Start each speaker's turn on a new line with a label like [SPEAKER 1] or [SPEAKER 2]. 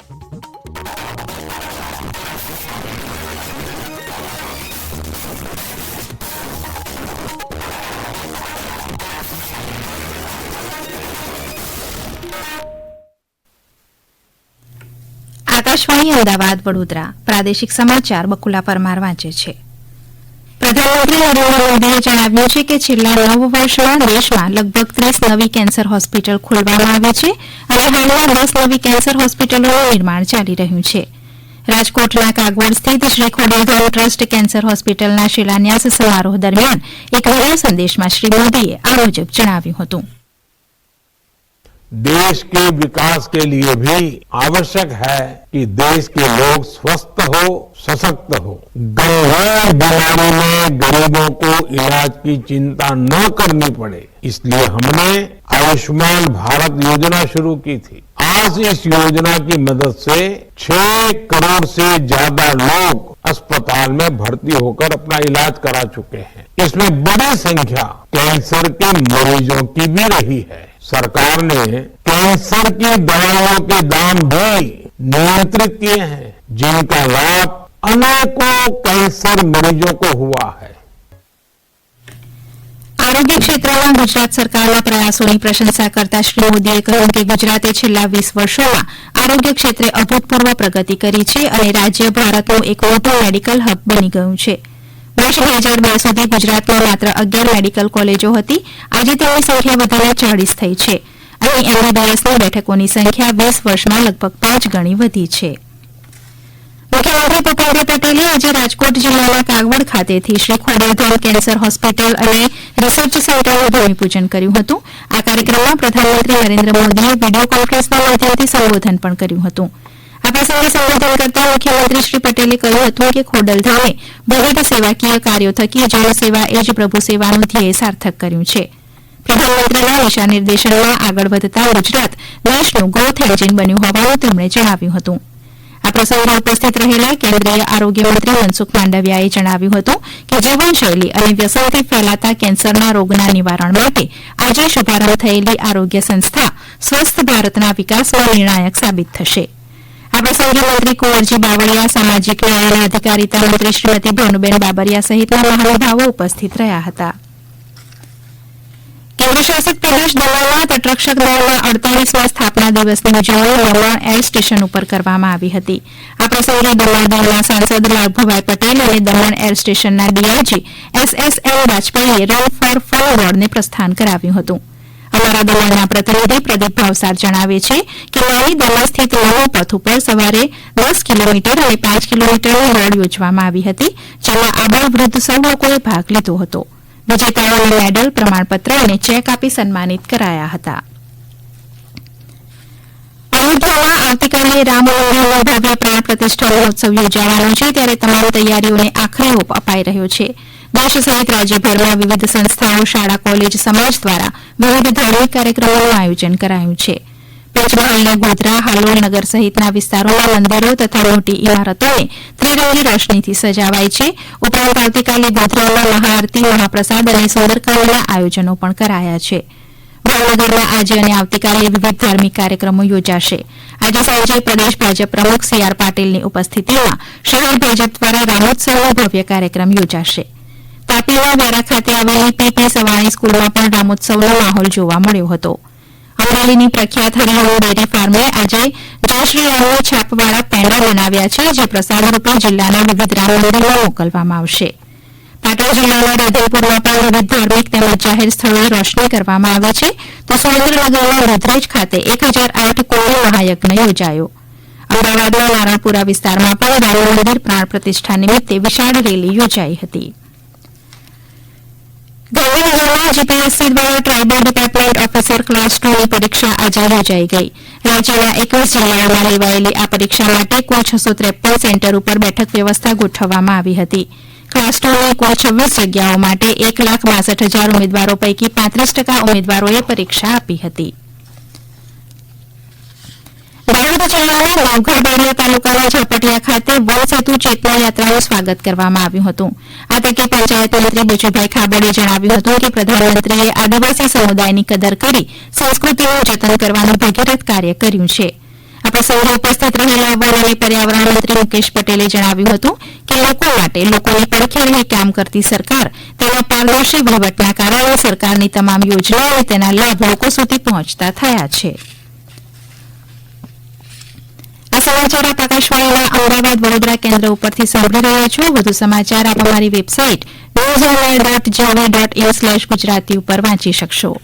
[SPEAKER 1] આકાશવાણી અમદાવાદ વડોદરા પ્રાદેશિક સમાચાર બકુલા પરમાર વાંચે છે. પ્રધાનમંત્રી નરેન્દ્ર મોદીએ જણાવ્યું છે કે છેલ્લા 9 વર્ષમાં દેશમાં લગભગ 30 નવી કેન્સર હોસ્પિટલ ખોલવામાં આવી છે અને હાલમાં 10 નવી કેન્સર હોસ્પિટલોનું નિર્માણ ચાલી રહ્યું છે. રાજકોટના કાગવડ સ્થિત શ્રી ખોડિયાર ટ્રસ્ટ કેન્સર હોસ્પિટલના શિલાન્યાસ સમારોહ દરમિયાન એક વિડિયો સંદેશમાં શ્રી મોદીએ આ મુજબ જણાવ્યું હતું.
[SPEAKER 2] देश के विकास के लिए भी आवश्यक है कि देश के लोग स्वस्थ हो, सशक्त हो. गंभीर बीमारी में गरीबों को इलाज की चिंता न करनी पड़े, इसलिए हमने आयुष्मान भारत योजना शुरू की थी. आज इस योजना की मदद से 6 करोड़ से ज्यादा लोग अस्पताल में भर्ती होकर अपना इलाज करा चुके हैं. इसमें बड़ी संख्या कैंसर के मरीजों की भी रही है. सरकार ने कैंसर की दवाओं के दाम भी नियंत्रित किए हैं, जिनका लाभ अनेकों कैंसर मरीजों को हुआ है.
[SPEAKER 1] આરોગ્ય ક્ષેત્રમાં ગુજરાત સરકારના પ્રયાસોની પ્રશંસા કરતા શ્રી મોદીએ કહ્યું કે ગુજરાતે છેલ્લા 20 વર્ષોમાં આરોગ્ય ક્ષેત્રે અભૂતપૂર્વ પ્રગતિ કરી છે અને રાજ્ય ભારતનું એક મોટું મેડિકલ હબ બની ગયું છે. વર્ષ 2002 સુધી ગુજરાતમાં માત્ર 11 મેડિકલ કોલેજો હતી. આજે તેની સંખ્યા વધીને 40 થઈ છે. અહીં એમબીબીએસની બેઠકોની સંખ્યા 20 વર્ષમાં લગભગ 5 ગણી વધી છે. મુખ્યમંત્રી ભૂપેન્દ્ર પટેલે આજે રાજકોટ જિલ્લાના કાગવડ ખાતેથી શ્રી ખોડિયાર કેન્સર હોસ્પિટલ અને રિસર્ચ સેન્ટરનું ભૂમિપૂજન કર્યું હતું. આ કાર્યક્રમમાં પ્રધાનમંત્રી નરેન્દ્ર મોદીએ વિડીયો કોન્ફરન્સના માધ્યમથી સંબોધન પણ કર્યું હતું. આ પ્રસંગે સંબોધન કરતા મુખ્યમંત્રી શ્રી પટેલે કહ્યું હતું કે ખોડલધામે વિવિધ સેવાકીય કાર્યો થકી જનસેવા એ જ પ્રભુ સેવાનું ધ્યેય સાર્થક કર્યું છે. પ્રધાનમંત્રીના દિશા નિર્દેશનમાં આગળ વધતા ગુજરાત દેશનું ગ્રોથ એન્જિન બન્યું હોવાનું તેમણે જણાવ્યું હતું. આ પ્રસંગે ઉપસ્થિત રહેલા કેન્દ્રીય આરોગ્ય મંત્રી મનસુખ માંડવિયાએ જણાવ્યું હતું કે જીવનશૈલી અને વ્યસનથી ફેલાતા કેન્સરના રોગના નિવારણ માટે આજે શુભારંભ થયેલી આરોગ્ય સંસ્થા સ્વસ્થ ભારતના વિકાસમાં નિર્ણાયક સાબિત થશે. આ પ્રસંગે મંત્રી કુંવરજી બાવળિયા, સામાજિક ન્યાય અને અધિકારીતા મંત્રી શ્રીમતી ભાનુબેન બાબરિયા સહિતના મહાનુભાવો ઉપસ્થિત રહ્યા હતા. કેન્દ્રશાસિત પ્રદેશ દમણમાં તટરક્ષક દળના 48મા સ્થાપના દિવસની ઉજવણી દમણ એર સ્ટેશન ઉપર કરવામાં આવી હતી. આ પ્રસંગે દમણ દળના સાંસદ લાભભાઈ પટેલ અને દમણ એર સ્ટેશનના ડીઆઈજી SSM વાજપેયીએ રન ફોર ફન દોડને પ્રસ્થાન કરાવ્યું હતું. અમારા દમણના પ્રતિનિધિ પ્રદીપ ભાવસાર જણાવે છે કે નવી દમણ સ્થિત નવો પથ ઉપર સવારે 10 કિલોમીટર અને 5 કિલોમીટરની દોડ યોજવામાં આવી હતી, જેમાં આબાળ વૃદ્ધ સૌ લોકોએ ભાગ લીધો હતો. વિજેતાઓને મેડલ, પ્રમાણપત્ર અને ચેક આપી સન્માનિત કરાયા હતા. અયોધ્યામાં આવતીકાલે રામ મંદિરનો ભવ્ય પ્રાણ પ્રતિષ્ઠા મહોત્સવ યોજાવાનો છે, ત્યારે તમામ તૈયારીઓને આખરી ઓપ અપાઈ રહ્યો છે. દેશ સહિત રાજ્યભરમાં વિવિધ સંસ્થાઓ, શાળા, કોલેજ, સમાજ દ્વારા વિવિધ ધાર્મિક કાર્યક્રમોનું આયોજન કરાયું છે. પંચમહાલના ગોધરા, હાલોલ નગર સહિતના વિસ્તારોમાં મંદિરો તથા મોટી ઇમારતોને ત્રિરંગી રોશનીથી સજાવાઈ છે. ઉપરાંત આવતીકાલે ગોધરામાં મહાઆરતી, મહાપ્રસાદ અને સુંદરકાંડના આયોજનો પણ કરાયા છે. ભાવનગરમાં આજે અને આવતીકાલે વિવિધ ધાર્મિક કાર્યક્રમો યોજાશે. આજે સાંજે પ્રદેશ ભાજપ પ્રમુખ CR પાટીલની ઉપસ્થિતિમાં શહેર ભાજપ દ્વારા રામોત્સવનો ભવ્ય કાર્યક્રમ યોજાશે. તાપીના વારા ખાતે આવેલી PP સવાણી સ્કૂલમાં પણ રામોત્સવનો માહોલ જોવા મળ્યો હતો. અમરેલીની પ્રખ્યાત હરિહર ડેરી ફાર્મે આજે જય શ્રી રામની છાપવાળા પેંડા બનાવ્યા છે, જે પ્રસાદ રૂપે જિલ્લાના વિવિધ રામ મંદિરમાં મોકલવામાં આવશે. પાટણ જિલ્લાના રાધનપુરમાં પણ વિવિધ ધાર્મિક તેમજ જાહેર સ્થળોએ રોશની કરવામાં આવે છે, તો સુરેન્દ્રનગરના રુદ્રેજ ખાતે 1008 કુંડ મહાયજ્ઞ યોજાયો. અમદાવાદના નારણપુરા વિસ્તારમાં પણ રામ મંદિર પ્રાણ પ્રતિષ્ઠા નિમિત્તે વિશાળ રેલી યોજાઈ હતી. ગાંધીનગરમાં જીપીએસસી દ્વારા ટ્રાયબલ ડિપાર્ટમેન્ટ ઓફિસર ક્લાસ 2ની પરીક્ષા આજે યોજાઈ ગઈ. રાજ્યના 21 જિલ્લાઓમાં લેવાયેલી આ પરીક્ષા માટે કુલ 653 સેન્ટર ઉપર બેઠક વ્યવસ્થા ગોઠવવામાં આવી હતી. ક્લાસ 2ની કુલ 26 જગ્યાઓ માટે 1,62,000 ઉમેદવારો પૈકી 35% ઉમેદવારોએ પરીક્ષા આપી હતી. દાહોદ જિલ્લાના નવઘણ બારિયા તાલુકાના ઝાપટિયા ખાતે વન સેતુ ચેતના યાત્રાનું સ્વાગત કરવામાં આવ્યું હતું. આ તકે પંચાયત મંત્રી બચુભાઈ ખાબડે જણાવ્યું હતું કે પ્રધાનમંત્રીએ આદિવાસી સમુદાયની કદર કરી સંસ્કૃતિનું જતન કરવાનું ભગીરથ કાર્ય કર્યું છે. આ પ્રસંગે ઉપસ્થિત રહેલા વન અને પર્યાવરણ મંત્રી મુકેશ પટેલે જણાવ્યું હતું કે લોકો માટે લોકોની પડખે રહી કામ કરતી સરકાર તેના પારદર્શી વહીવટના કારણે સરકારની તમામ યોજનાઓ અને તેના લાભ લોકો સુધી પહોંચતા થયા છે. આ સમાચાર આપ આકાશવાણીના અમદાવાદ વડોદરા કેન્દ્ર ઉપરથી સાંભળી રહ્યા છો. વધુ સમાચાર આપ અમારી વેબસાઇટ newsonline.gov.in/ગુજરાતી ઉપર વાંચી શકશો.